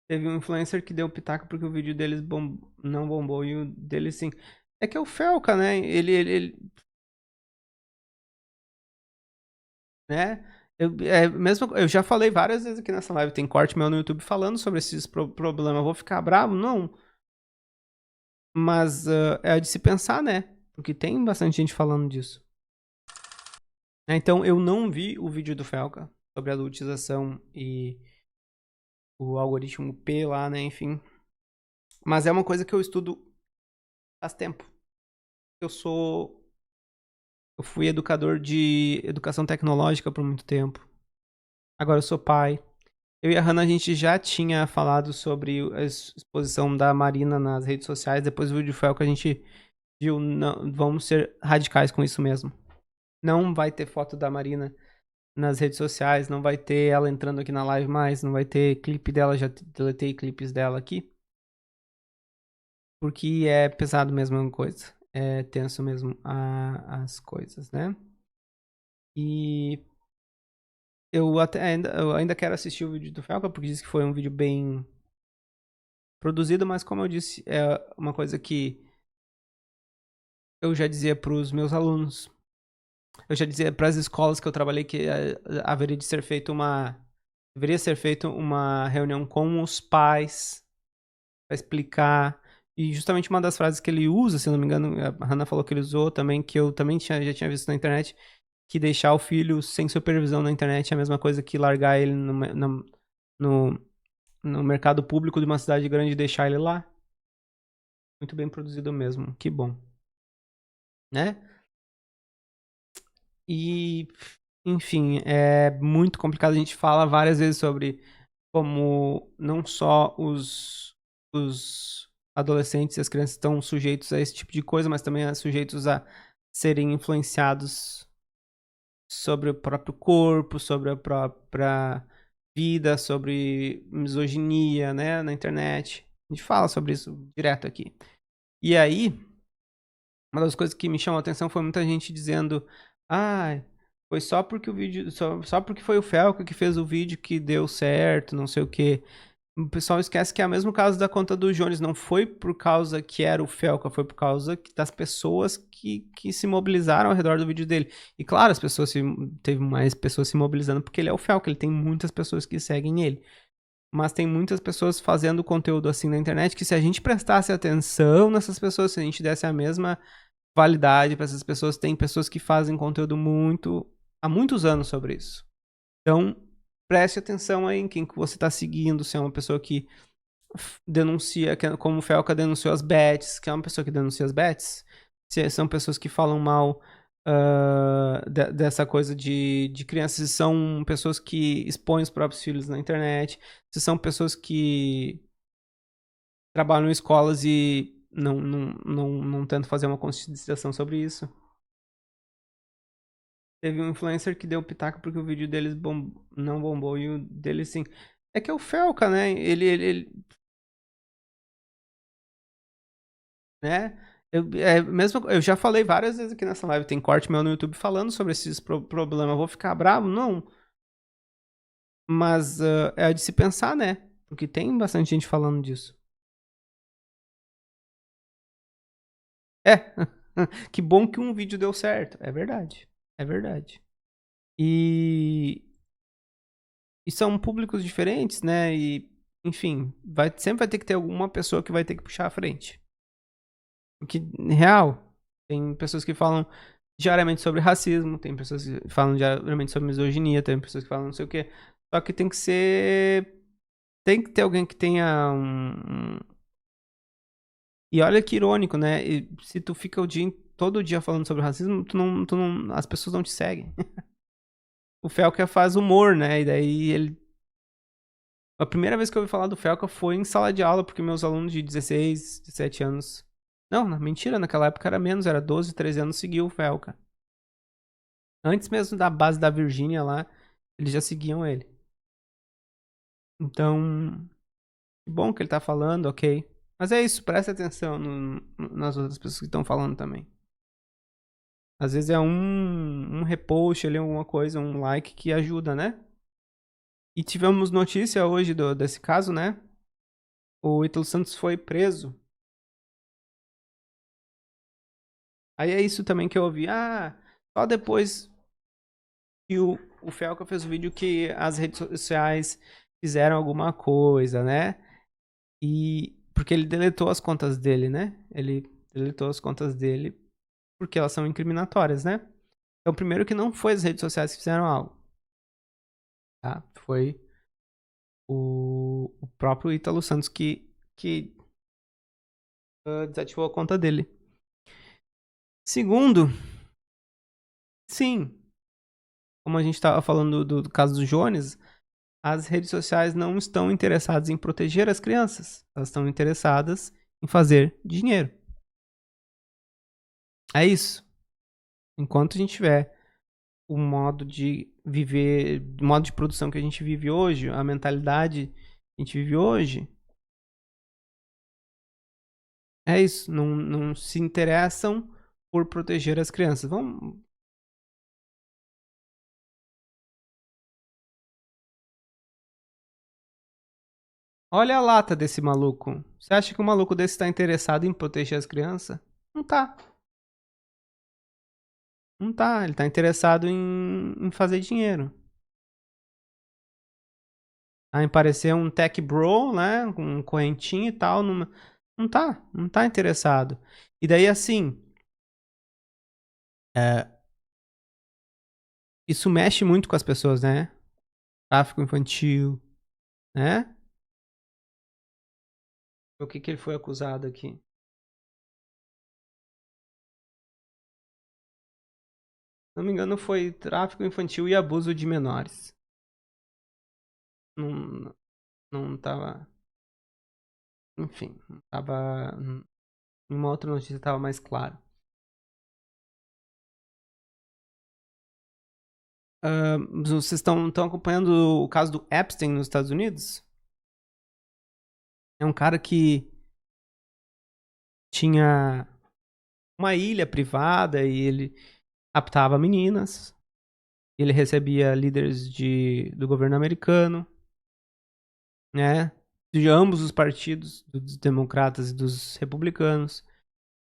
Teve um influencer que deu pitaco porque o vídeo deles não bombou e o dele sim. É que é o Felca, né? Né? Eu já falei várias vezes aqui nessa live, tem corte meu no YouTube falando sobre esses problemas. Eu vou ficar bravo? Não. Mas é de se pensar, né? Porque tem bastante gente falando disso. Então eu não vi o vídeo do Felca sobre a adultização e o algoritmo P lá, né? Enfim. Mas é uma coisa que eu estudo faz tempo. Eu sou. Eu fui educador de educação tecnológica por muito tempo. Agora eu sou pai. Eu e a Hannah, a gente já tinha falado sobre a exposição da Marina nas redes sociais. Depois do vídeo foi o que a gente viu. Não, vamos ser radicais com isso mesmo. Não vai ter foto da Marina nas redes sociais. Não vai ter ela entrando aqui na live mais. Não vai ter clipe dela. Já deletei clipes dela aqui. Porque é pesado mesmo a coisa. É tenso mesmo as coisas, né? E eu ainda quero assistir o vídeo do Felca, porque diz que foi um vídeo bem produzido, mas como eu disse, é uma coisa que eu já dizia para os meus alunos. Eu já dizia para as escolas que eu trabalhei que haveria de ser feito deveria ser feita uma reunião com os pais para explicar. E justamente uma das frases que ele usa, se não me engano, a Hannah falou que ele usou também, que eu também já tinha visto na internet, que deixar o filho sem supervisão na internet é a mesma coisa que largar ele no, no mercado público de uma cidade grande e deixar ele lá. Muito bem produzido mesmo, que bom, né? E, enfim, é muito complicado. A gente fala várias vezes sobre como não só os adolescentes e as crianças estão sujeitos a esse tipo de coisa, mas também sujeitos a serem influenciados sobre o próprio corpo, sobre a própria vida, sobre misoginia, né, na internet. A gente fala sobre isso direto aqui. E aí, uma das coisas que me chamou a atenção foi muita gente dizendo: ah, foi só porque o vídeo. Só porque foi o Felca que fez o vídeo que deu certo, não sei o quê. O pessoal esquece que é o mesmo caso da conta do Jones. Não foi por causa que era o Felca, foi por causa das pessoas que se mobilizaram ao redor do vídeo dele. E claro, teve mais pessoas se mobilizando porque ele é o Felca, ele tem muitas pessoas que seguem ele. Mas tem muitas pessoas fazendo conteúdo assim na internet que se a gente prestasse atenção nessas pessoas, se a gente desse a mesma validade para essas pessoas, tem pessoas que fazem conteúdo há muitos anos sobre isso. Então, preste atenção aí em quem que você está seguindo, se é uma pessoa que denuncia, como o Felca denunciou as bets, que é uma pessoa que denuncia as bets, se são pessoas que falam mal dessa coisa de crianças, se são pessoas que expõem os próprios filhos na internet, se são pessoas que trabalham em escolas e não tentam fazer uma conscientização sobre isso. Teve um influencer que deu pitaco porque o vídeo deles não bombou e o dele sim. É que é o Felca, né? Né? Eu já falei várias vezes aqui nessa live, tem corte meu no YouTube falando sobre esses problemas. Eu vou ficar bravo? Não. Mas é de se pensar, né? Porque tem bastante gente falando disso. É. Que bom que um vídeo deu certo. É verdade. É verdade. E, e são públicos diferentes, né? E, enfim, sempre vai ter que ter alguma pessoa que vai ter que puxar a frente. Porque, real, tem pessoas que falam diariamente sobre racismo, tem pessoas que falam diariamente sobre misoginia, tem pessoas que falam não sei o quê. Só que tem que ser. Tem que ter alguém que tenha E olha que irônico, né? E se tu fica todo dia falando sobre racismo, as pessoas não te seguem. O Felca faz humor, né? E daí ele. A primeira vez que eu ouvi falar do Felca foi em sala de aula, porque meus alunos de 16, 17 anos. Não, mentira, naquela época era menos, era 12, 13 anos seguiam o Felca. Antes mesmo da base da Virgínia lá, eles já seguiam ele. Então, que bom que ele tá falando, ok. Mas é isso, presta atenção nas outras pessoas que estão falando também. Às vezes é um repost ali, alguma coisa, um like que ajuda, né? E tivemos notícia hoje desse caso, né? o Ítalo Santos foi preso. Aí é isso também que eu ouvi. Só depois que o Felca fez o vídeo que as redes sociais fizeram alguma coisa, né? E porque ele deletou as contas dele, né? Ele deletou as contas dele porque elas são incriminatórias, né? Então, primeiro que não foi as redes sociais que fizeram algo, tá? Foi o próprio Ítalo Santos que desativou a conta dele. Segundo, sim, como a gente estava falando do caso do Jones, as redes sociais não estão interessadas em proteger as crianças. Elas estão interessadas em fazer dinheiro. É isso. Enquanto a gente tiver o modo de viver, o modo de produção que a gente vive hoje, a mentalidade que a gente vive hoje, é isso. Não se interessam por proteger as crianças. Vamos. Olha a lata desse maluco. Você acha que o maluco desse está interessado em proteger as crianças? Não tá. Não tá. Ele tá interessado em fazer dinheiro. Em parecer um tech bro, né? Com um correntinho e tal. Não tá interessado. E daí, assim, é, isso mexe muito com as pessoas, né? Tráfico infantil, né? O que ele foi acusado aqui? Se não me engano, foi tráfico infantil e abuso de menores. Não, não tava. Enfim, não tava. Em uma outra notícia tava mais claro. Vocês estão acompanhando o caso do Epstein nos Estados Unidos? É um cara que tinha uma ilha privada e ele raptava meninas. Ele recebia líderes do governo americano, né? De ambos os partidos, dos democratas e dos republicanos.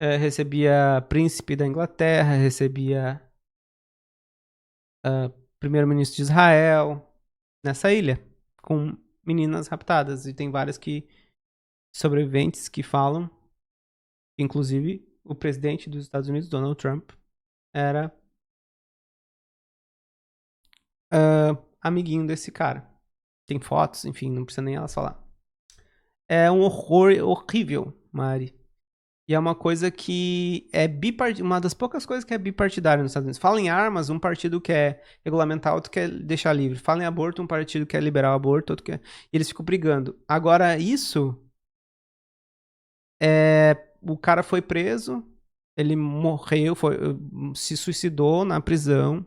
Recebia príncipe da Inglaterra, recebia primeiro-ministro de Israel nessa ilha, com meninas raptadas. E tem várias sobreviventes que falam, inclusive o presidente dos Estados Unidos, Donald Trump, era amiguinho desse cara. Tem fotos, enfim, não precisa nem elas falar. É um horror horrível, Mari. E é uma coisa que é bipartidária, uma das poucas coisas que é bipartidária nos Estados Unidos. Fala em armas, um partido quer regulamentar, outro quer deixar livre. Fala em aborto, um partido quer liberar o aborto, outro quer. E eles ficam brigando. Agora, isso o cara foi preso, ele morreu, se suicidou na prisão,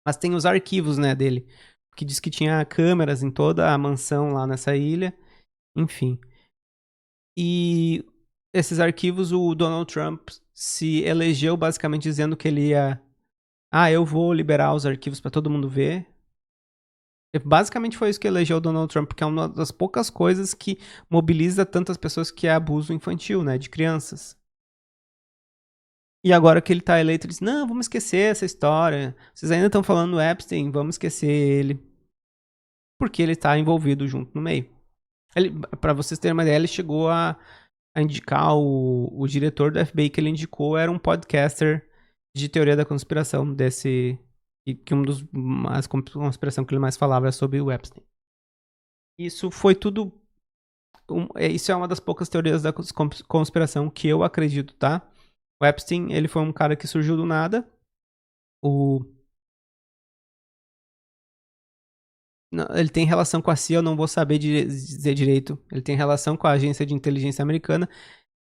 mas tem os arquivos, né, dele, que diz que tinha câmeras em toda a mansão lá nessa ilha, enfim. E esses arquivos, o Donald Trump se elegeu basicamente dizendo que ele ia, eu vou liberar os arquivos para todo mundo ver. E basicamente foi isso que elegeu o Donald Trump, porque é uma das poucas coisas que mobiliza tantas pessoas, que é abuso infantil, né, de crianças. E agora que ele tá eleito, ele diz: não, vamos esquecer essa história. Vocês ainda estão falando do Epstein, vamos esquecer ele. Porque ele tá envolvido junto no meio. Pra vocês terem uma ideia, ele chegou a indicar o diretor do FBI que ele indicou era um podcaster de teoria da conspiração desse. Que um dos. As conspiração que ele mais falava era sobre o Epstein. Isso foi tudo. Isso é uma das poucas teorias da conspiração que eu acredito, tá? O Epstein, ele foi um cara que surgiu do nada. O Ele tem relação com a CIA, eu não vou saber dizer direito. Ele tem relação com a agência de inteligência americana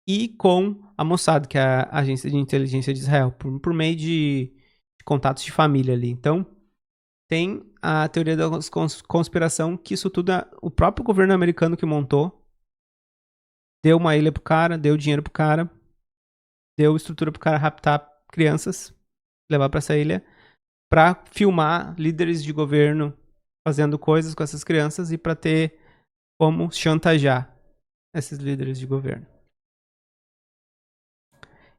e com a Mossad, que é a agência de inteligência de Israel, por meio de contatos de família ali. Então, tem a teoria da conspiração que isso tudo é o próprio governo americano que montou. Deu uma ilha pro cara, deu dinheiro pro cara, deu estrutura pro cara raptar crianças, levar para essa ilha, para filmar líderes de governo fazendo coisas com essas crianças e para ter como chantagear. esses líderes de governo.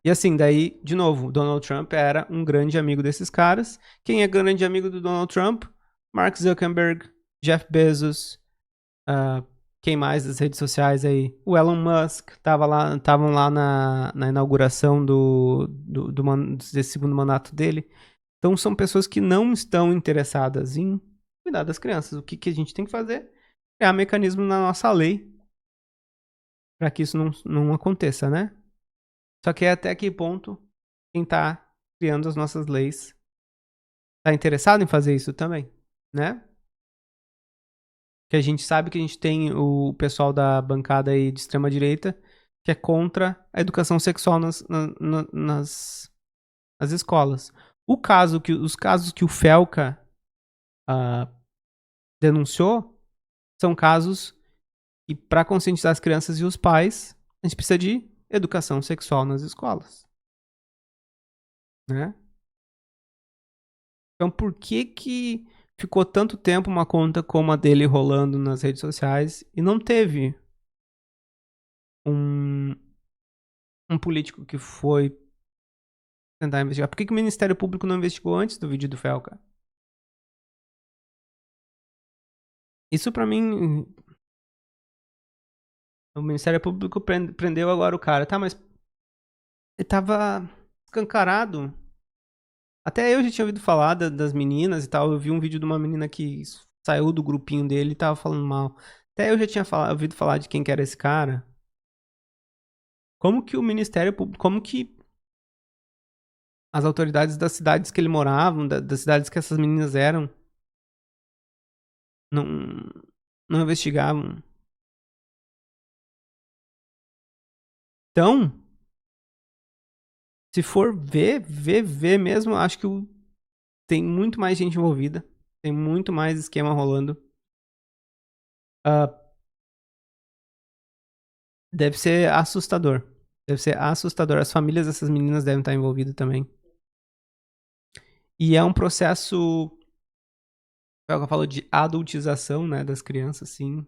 E assim, daí, de novo, Donald Trump era um grande amigo desses caras. Quem é grande amigo do Donald Trump? Mark Zuckerberg, Jeff Bezos, uh, quem mais das redes sociais aí? O Elon Musk, estavam lá na inauguração desse segundo mandato dele. Então são pessoas que não estão interessadas em cuidar das crianças. O que a gente tem que fazer? Criar mecanismo na nossa lei para que isso não aconteça, né? Só que até que ponto quem está criando as nossas leis está interessado em fazer isso também, né? Que a gente sabe que a gente tem o pessoal da bancada aí de extrema direita que é contra a educação sexual nas escolas. Os casos que o Felca uh, denunciou são casos que, para conscientizar as crianças e os pais, a gente precisa de educação sexual nas escolas, né? Então, por que ficou tanto tempo uma conta como a dele rolando nas redes sociais e não teve um, um político que foi tentar investigar? Por que o Ministério Público não investigou antes do vídeo do Felca? Isso pra mim, o Ministério Público prendeu agora o cara, tá? Mas ele tava escancarado. Até eu já tinha ouvido falar das meninas e tal. Eu vi um vídeo de uma menina que saiu do grupinho dele e tava falando mal. Até eu já tinha ouvido falar de quem que era esse cara. Como que o Ministério Público, como que as autoridades das cidades que ele morava, das cidades que essas meninas eram, não, não investigavam? Então, se for ver mesmo, acho que tem muito mais gente envolvida, tem muito mais esquema rolando. Deve ser assustador. Deve ser assustador. As famílias dessas meninas devem estar envolvidas também. E é um processo, é o que eu falo de adultização, né, das crianças, sim.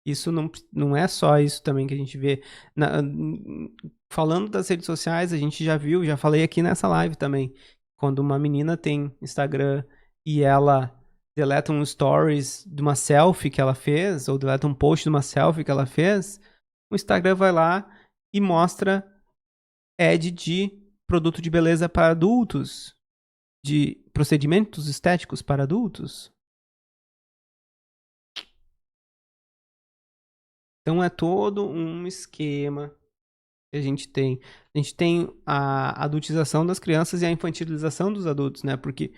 Isso não é só isso também que a gente vê. Falando das redes sociais, a gente já viu, já falei aqui nessa live também. Quando uma menina tem Instagram e ela deleta um stories de uma selfie que ela fez, ou deleta um post de uma selfie que ela fez, o Instagram vai lá e mostra ad de produto de beleza para adultos, de procedimentos estéticos para adultos. Então é todo um esquema que a gente tem. A gente tem a adultização das crianças e a infantilização dos adultos, né? Porque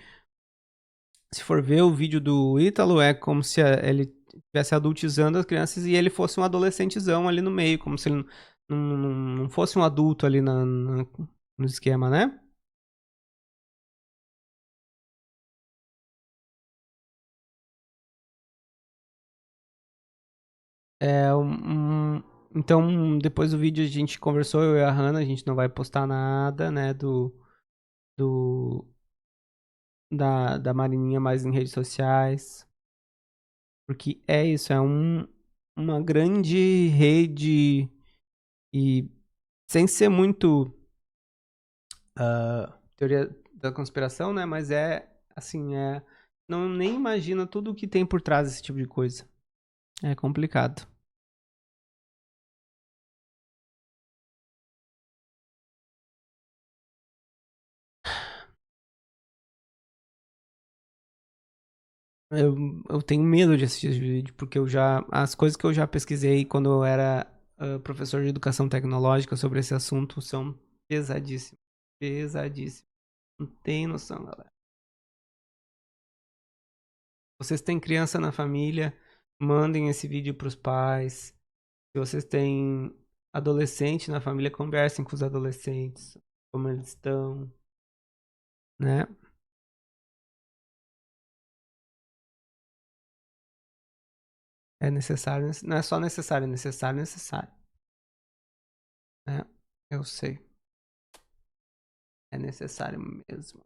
se for ver o vídeo do Ítalo, é como se ele estivesse adultizando as crianças e ele fosse um adolescentezão ali no meio, como se ele não fosse um adulto ali no esquema, né? É, então, depois do vídeo a gente conversou, eu e a Hannah, a gente não vai postar nada, né, do da Marininha mais em redes sociais, porque é isso, uma grande rede e sem ser muito teoria da conspiração, né, mas assim, não nem imagina tudo o que tem por trás desse tipo de coisa. É complicado. Eu, eu tenho medo de assistir esse vídeo, porque as coisas que eu já pesquisei quando eu era professor de educação tecnológica sobre esse assunto são pesadíssimas. Pesadíssimas. Não tem noção, galera. Vocês têm criança na família, mandem esse vídeo pros pais. Se vocês têm adolescente na família, conversem com os adolescentes, como eles estão, né? É necessário, não é só necessário, é necessário, necessário. Né? Eu sei. É necessário mesmo.